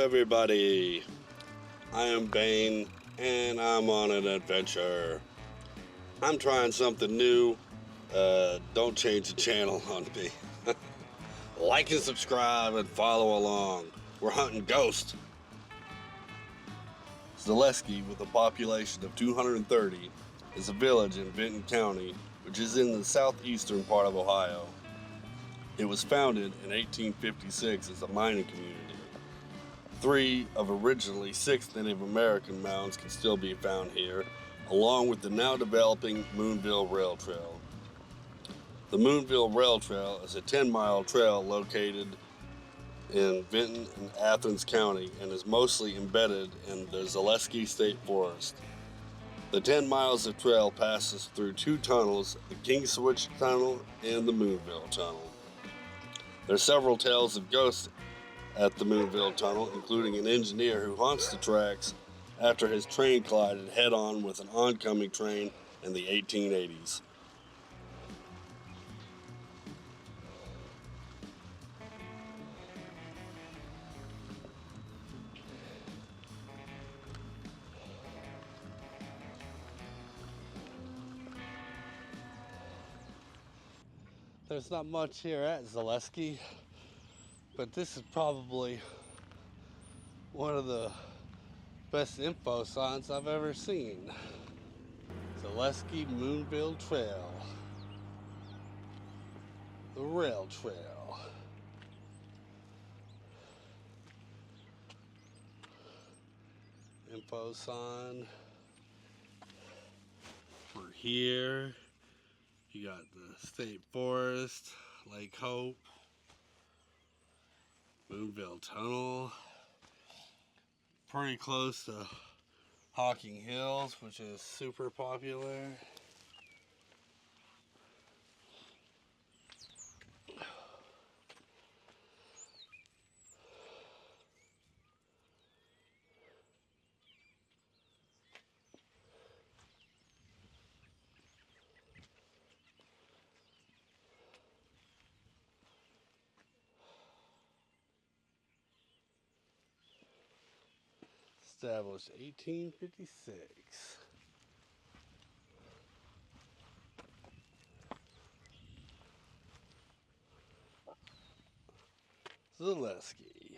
everybody, I am Bane and I'm on an adventure. I'm trying something new. Don't change the channel on me. Like and subscribe and follow along. We're hunting ghosts. Zaleski, with a population of 230, is a village in Benton County, which is in the southeastern part of Ohio. It was founded in 1856 as a mining community. 3 of originally 6 Native American mounds can still be found here, along with the now developing Moonville Rail Trail. The Moonville Rail Trail is a 10-mile trail located in Benton and Athens County and is mostly embedded in the Zaleski State Forest. The 10 miles of trail passes through 2 tunnels, the King Switch Tunnel and the Moonville Tunnel. There are several tales of ghosts at the Moonville Tunnel, including an engineer who haunts the tracks after his train collided head-on with an oncoming train in the 1880s. There's not much here at Zaleski, but this is probably one of the best info signs I've ever seen. Zaleski Moonville Trail. The rail trail. Info sign. For here, you got the State Forest, Lake Hope, Moonville Tunnel, pretty close to Hocking Hills, which is super popular. Established 1856. Zaleski.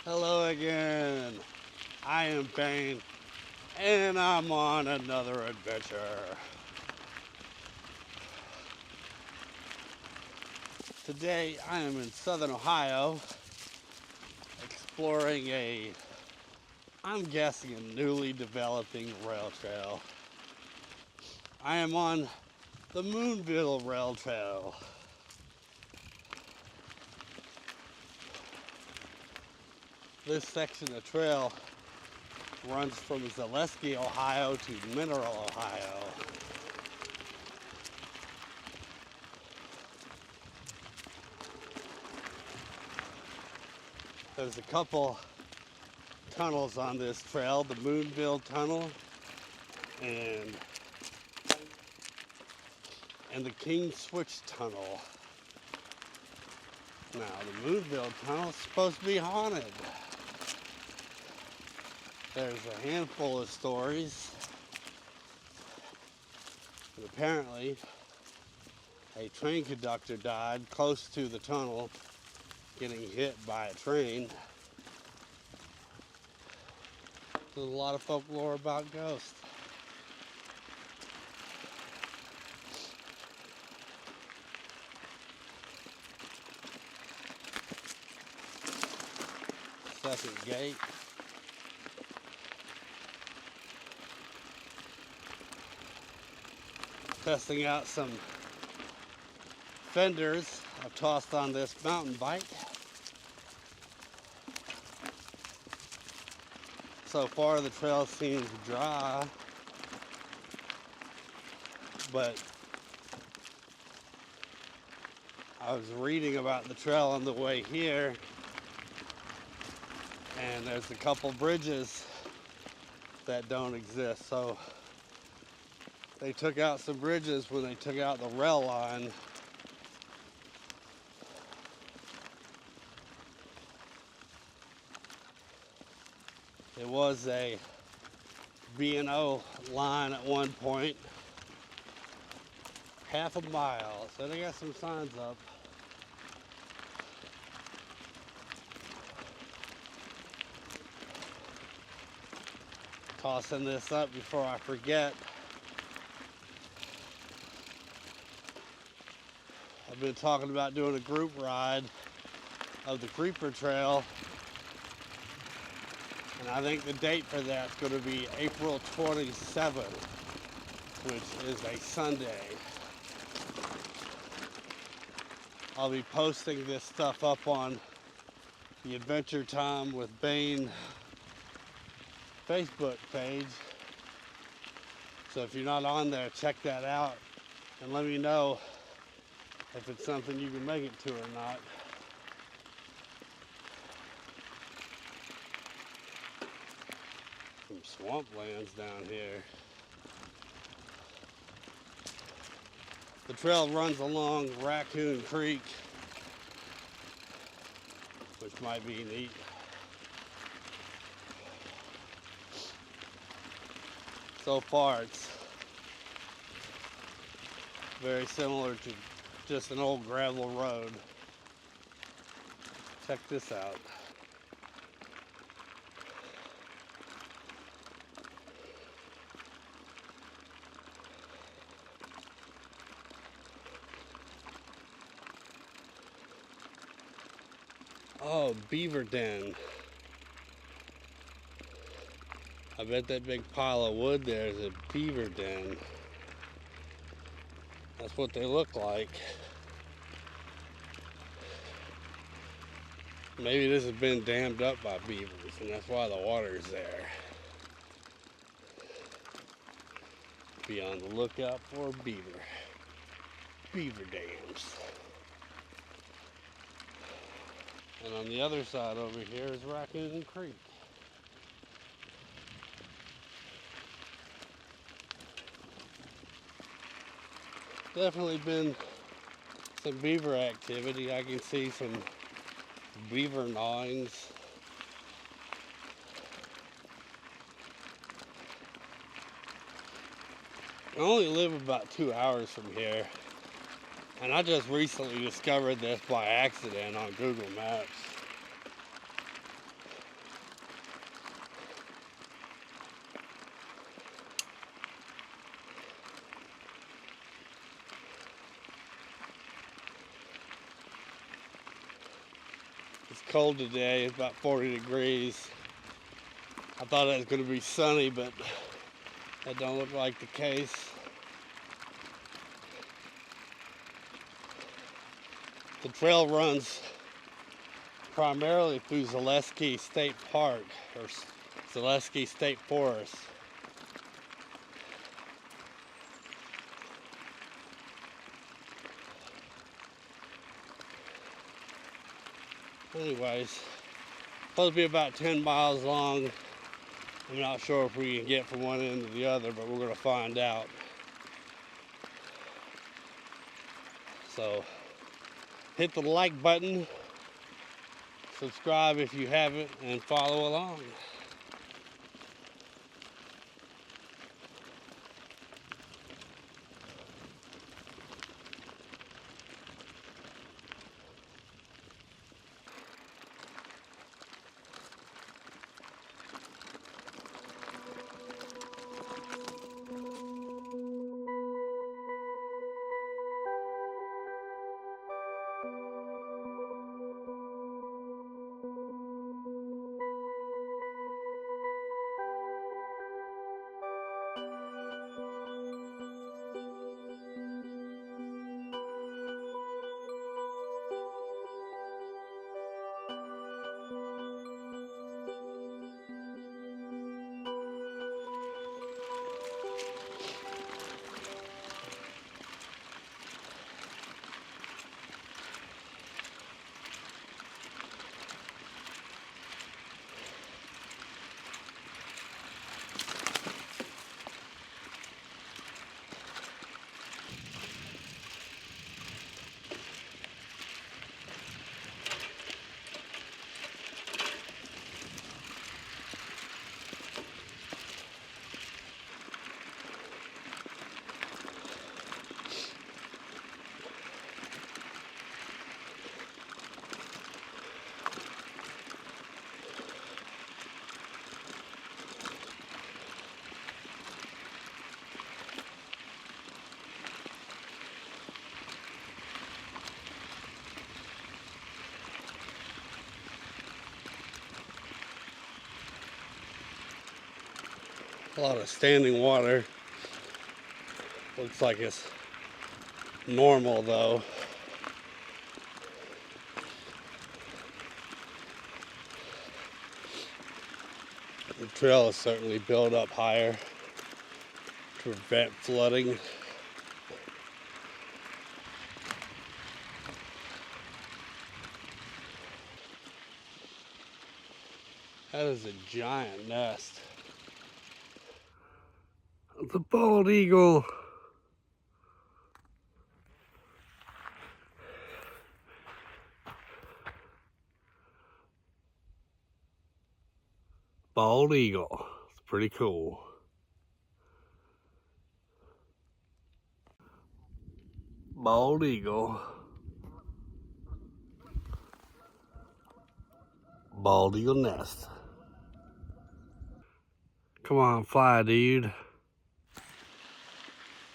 Hello again. I am Bane, and I'm on another adventure. Today I am in southern Ohio, exploring I'm guessing a newly developing rail trail. I am on the Moonville Rail Trail. This section of trail runs from Zaleski, Ohio to Mineral, Ohio. There's a couple tunnels on this trail, the Moonville Tunnel and and the King Switch Tunnel. Now, the Moonville Tunnel is supposed to be haunted. There's a handful of stories. And apparently, a train conductor died close to the tunnel, getting hit by a train. There's a lot of folklore about ghosts. Second gate. Testing out some fenders I've tossed on this mountain bike. So far the trail seems dry, but I was reading about the trail on the way here, and there's a couple bridges that don't exist. So they took out some bridges when they took out the rail line. It was a B&O line at one point, half a mile, so they got some signs up. Tossing this up before I forget. I've been talking about doing a group ride of the Creeper Trail, and I think the date for that's going to be April 27th, which is a Sunday. I'll be posting this stuff up on the Adventure Time with Bane Facebook page. So if you're not on there, check that out and let me know if it's something you can make it to or not. Some swamplands down here. The trail runs along Raccoon Creek, which might be neat. So far it's very similar to just an old gravel road. Check this out. Oh, beaver den. I bet that big pile of wood there is a beaver den. That's what they look like. Maybe this has been dammed up by beavers and that's why the water's there. Be on the lookout for beaver dams. And on the other side over here is Raccoon Creek. Definitely been some beaver activity. I can see some beaver gnawings. I only live about 2 hours from here, and I just recently discovered this by accident on Google Maps. It's cold today, it's about 40 degrees. I thought it was going to be sunny, but that don't look like the case. The trail runs primarily through Zaleski State Park, or Zaleski State Forest. Anyways, supposed to be about 10 miles long. I'm not sure if we can get from one end to the other, but we're going to find out. So hit the like button, subscribe if you haven't, and follow along. A lot of standing water. Looks like it's normal though. The trail is certainly built up higher to prevent flooding. That is a giant nest. It's a bald eagle. Bald eagle. It's pretty cool. Bald eagle. Bald eagle nest. Come on, fly, dude.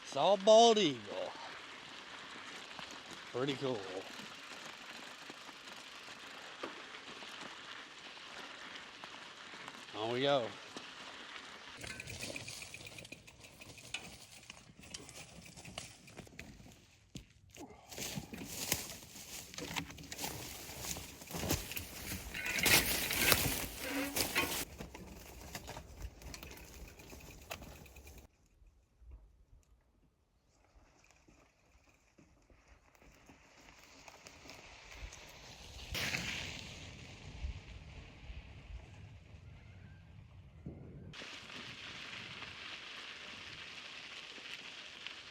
It's all bald eagle. Pretty cool. On we go.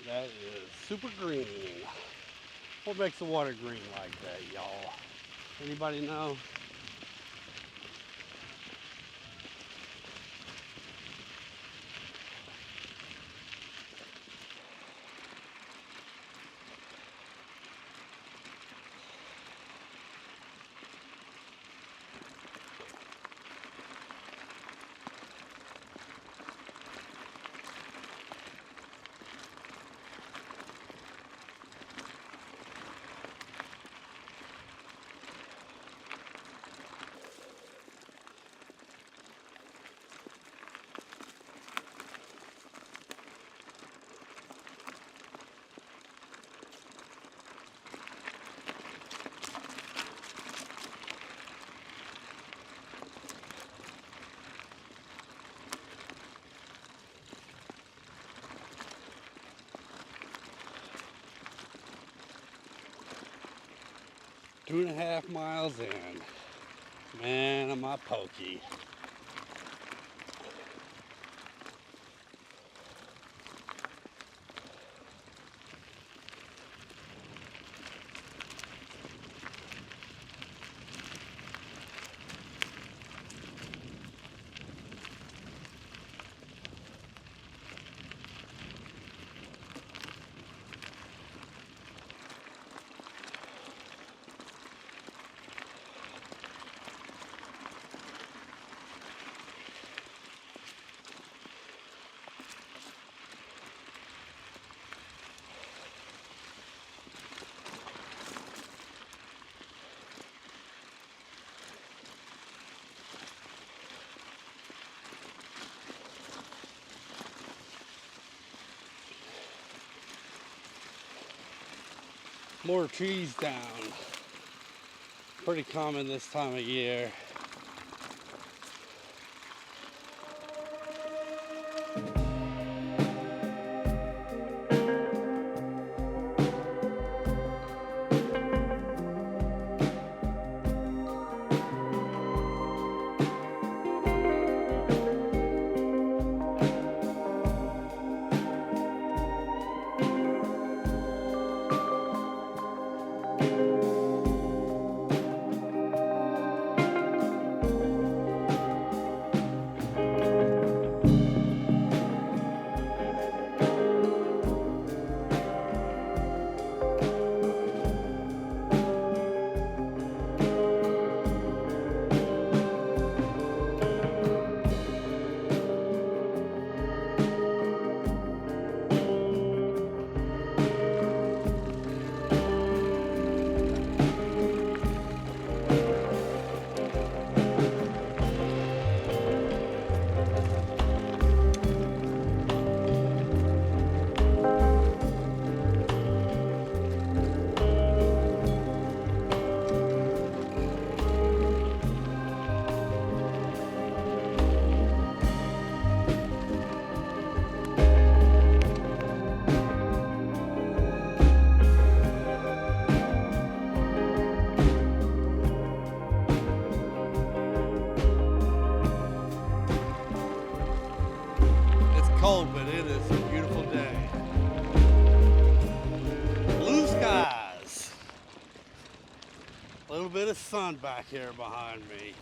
That is super green. What makes the water green like that, y'all? Anybody know? Two and a half miles in. Man, am I pokey. More trees down. Pretty common this time of year. Cold, but it is a beautiful day. Blue skies. A little bit of sun back here behind me.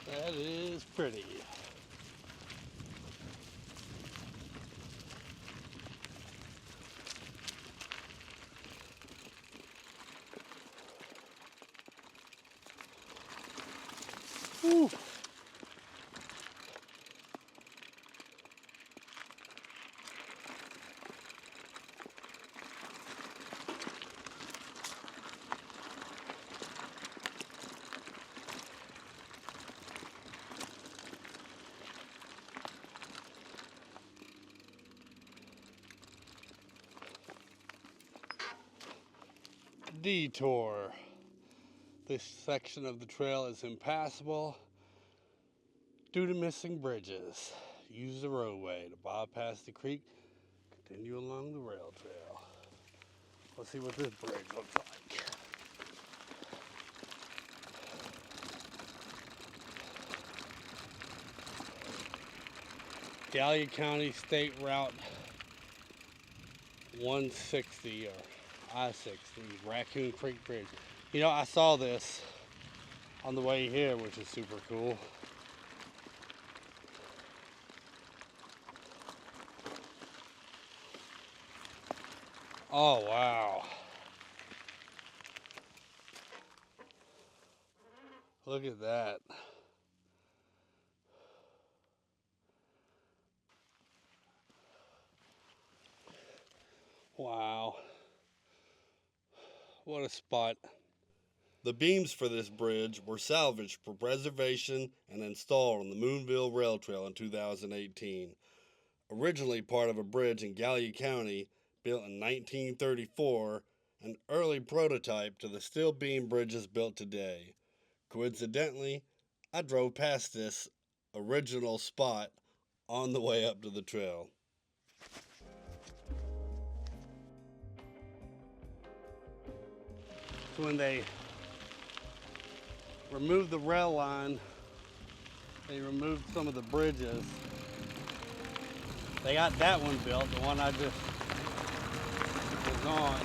That is pretty. Whew. Detour. This section of the trail is impassable due to missing bridges. Use the roadway to bypass the creek, continue along the rail trail. Let's see what this bridge looks like. Gallia County State Route 160 or I-60, Raccoon Creek Bridge. You know, I saw this on the way here, which is super cool. Oh, wow. Look at that. Wow. What a spot. The beams for this bridge were salvaged for preservation and installed on the Moonville Rail Trail in 2018. Originally part of a bridge in Gallia County built in 1934, an early prototype to the steel beam bridges built today. Coincidentally, I drove past this original spot on the way up to the trail. When they removed the rail line, they removed some of the bridges. They got that one built, the one I just was on,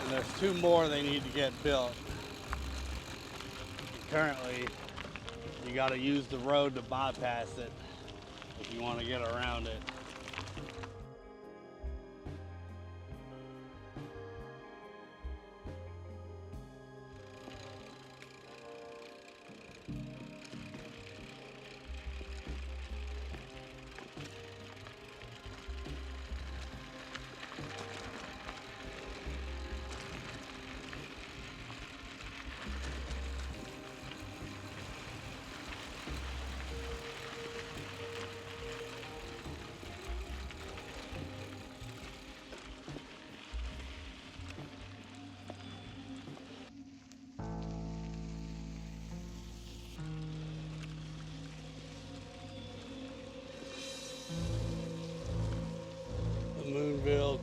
and there's two more they need to get built. And currently, you got to use the road to bypass it if you want to get around it.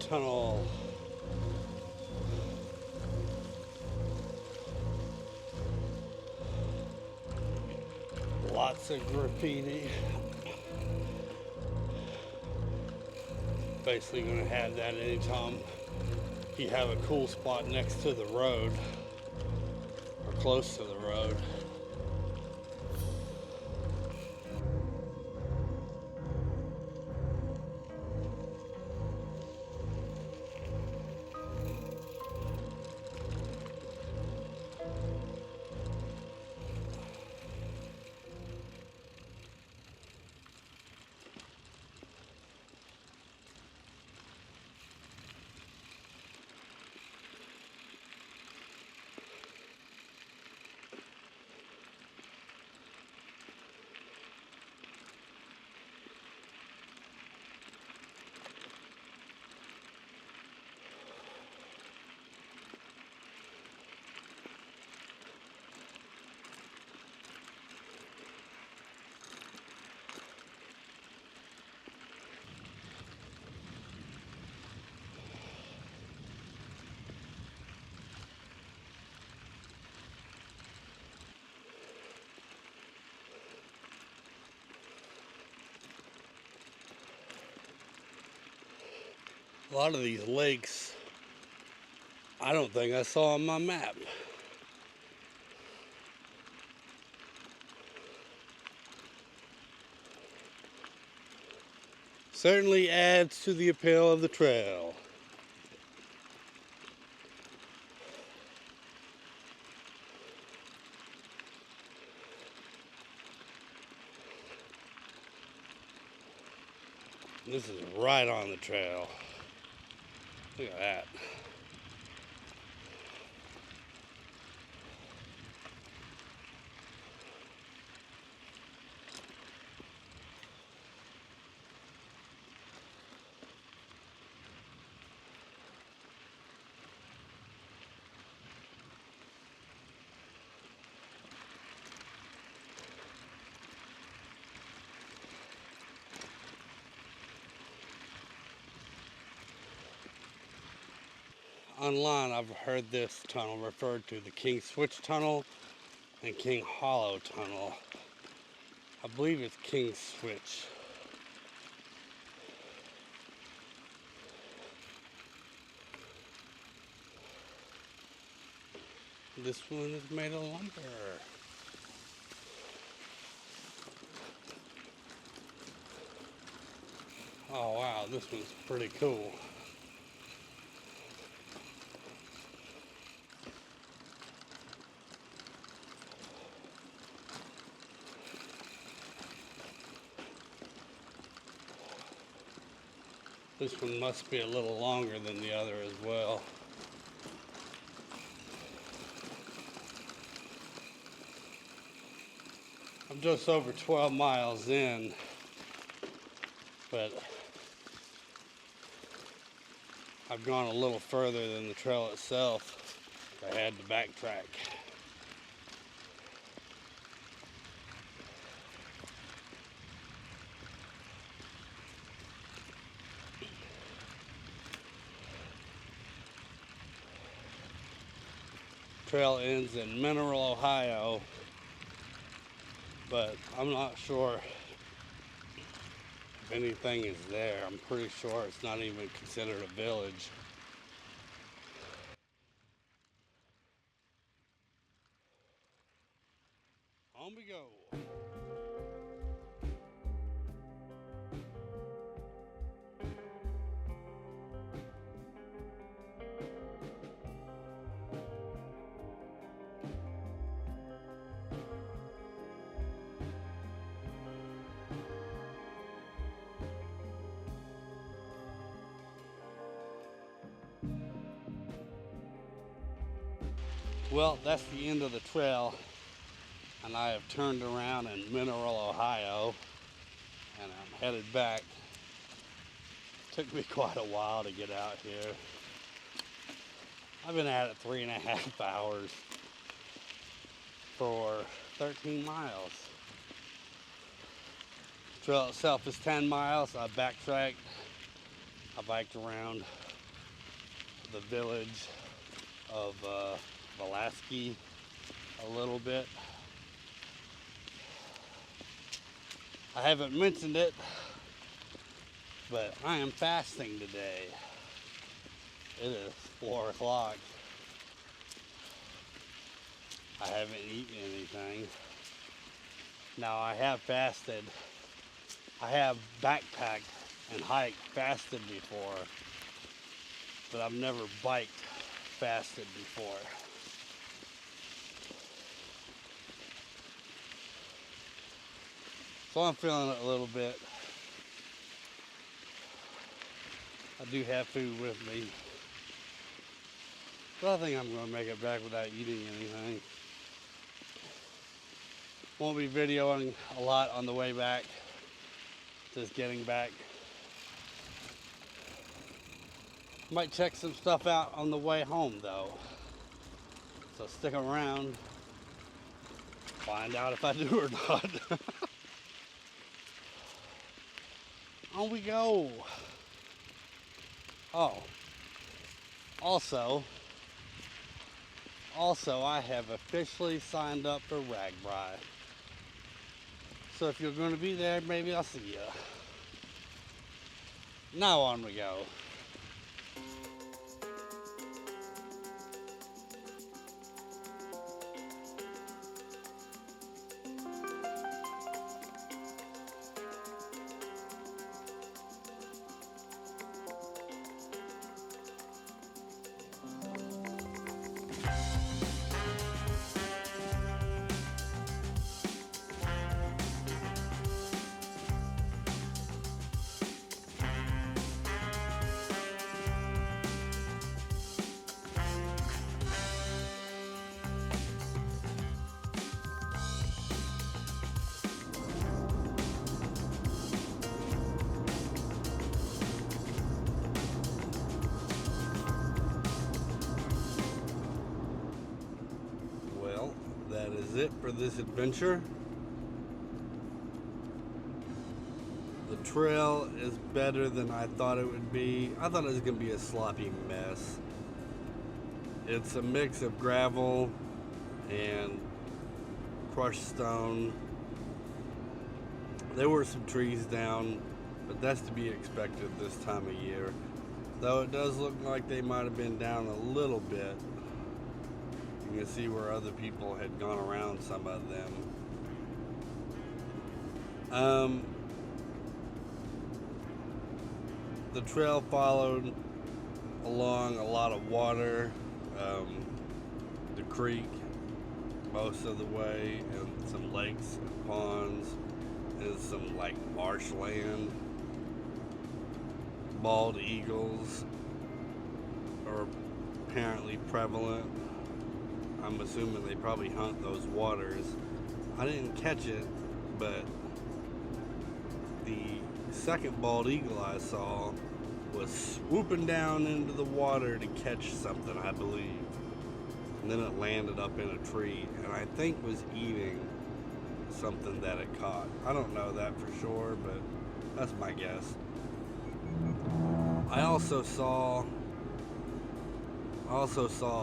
Tunnel. Lots of graffiti. Basically gonna have that anytime you have a cool spot next to the road or close to the road. A lot of these lakes, I don't think I saw on my map. Certainly adds to the appeal of the trail. This is right on the trail. Look at that. Online, I've heard this tunnel referred to the King Switch Tunnel and King Hollow Tunnel. I believe it's King Switch. This one is made of lumber. Oh wow, this one's pretty cool. This one must be a little longer than the other as well. I'm just over 12 miles in, but I've gone a little further than the trail itself. I had to backtrack. Trail ends in Mineral, Ohio, but I'm not sure if anything is there. I'm pretty sure it's not even considered a village. On we go. Well, that's the end of the trail, and I have turned around in Mineral, Ohio, and I'm headed back. Took me quite a while to get out here. I've been at it 3.5 hours for 13 miles. The trail itself is 10 miles. I backtracked, I biked around. the village of Zaleski a little bit. I haven't mentioned it, but I am fasting today. It is 4 o'clock. I haven't eaten anything. Now I have fasted. I have backpacked and hiked fasted before, but I've never biked fasted before. So I'm feeling it a little bit. I do have food with me, but I think I'm going to make it back without eating anything. Won't be videoing a lot on the way back, just getting back. Might check some stuff out on the way home though, so stick around, find out if I do or not. On we go. Oh, also I have officially signed up for RAGBRAI. So if you're going to be there, maybe I'll see you. Now on we go. That is it for this adventure. The trail is better than I thought it would be. I thought it was going to be a sloppy mess. It's a mix of gravel and crushed stone. There were some trees down, but that's to be expected this time of year. Though it does look like they might have been down a little bit. You can see where other people had gone around some of them. The trail followed along a lot of water, the creek most of the way, and some lakes and ponds, and some like marshland. Bald eagles are apparently prevalent. I'm assuming they probably hunt those waters. I didn't catch it, but the second bald eagle I saw was swooping down into the water to catch something, I believe. And then it landed up in a tree, and I think was eating something that it caught. I don't know that for sure, but that's my guess. I also saw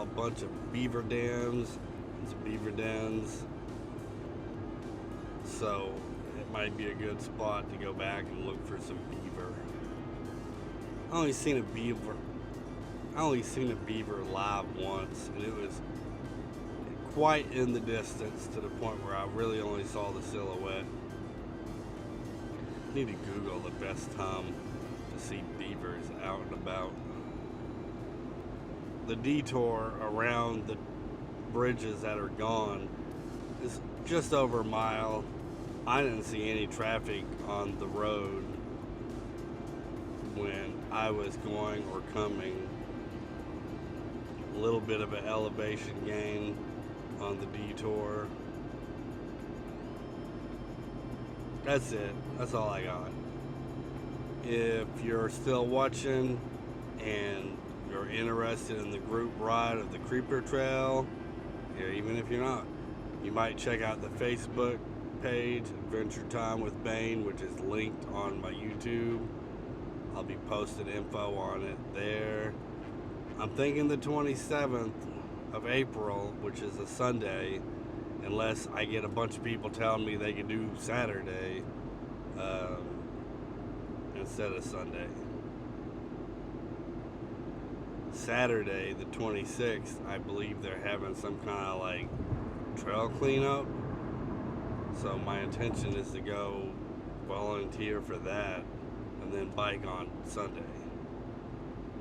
a bunch of beaver dams and some beaver dens, so it might be a good spot to go back and look for some beaver. I only seen a beaver live once, and it was quite in the distance to the point where I really only saw the silhouette. I need to Google the best time to see beavers out and about. The detour around the bridges that are gone is just over a mile. I didn't see any traffic on the road when I was going or coming. A little bit of an elevation gain on the detour. That's it. That's all I got. If you're still watching and you're interested in the group ride of the Creeper Trail, or even if you're not, you might check out the Facebook page, Adventure Time with Bane, which is linked on my YouTube. I'll be posting info on it there. I'm thinking the 27th of April, which is a Sunday, unless I get a bunch of people telling me they can do Saturday instead of Sunday. Saturday, the 26th, I believe they're having some kind of like trail cleanup. So my intention is to go volunteer for that and then bike on Sunday.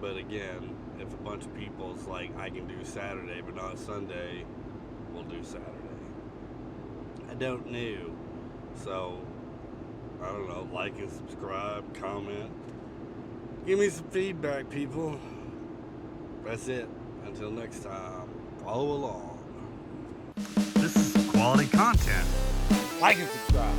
But again, if a bunch of people's like, I can do Saturday but not Sunday, we'll do Saturday. I don't know. So, I don't know, like and subscribe, comment. Give me some feedback, people. That's it. Until next time, follow along. This is quality content. Like and subscribe.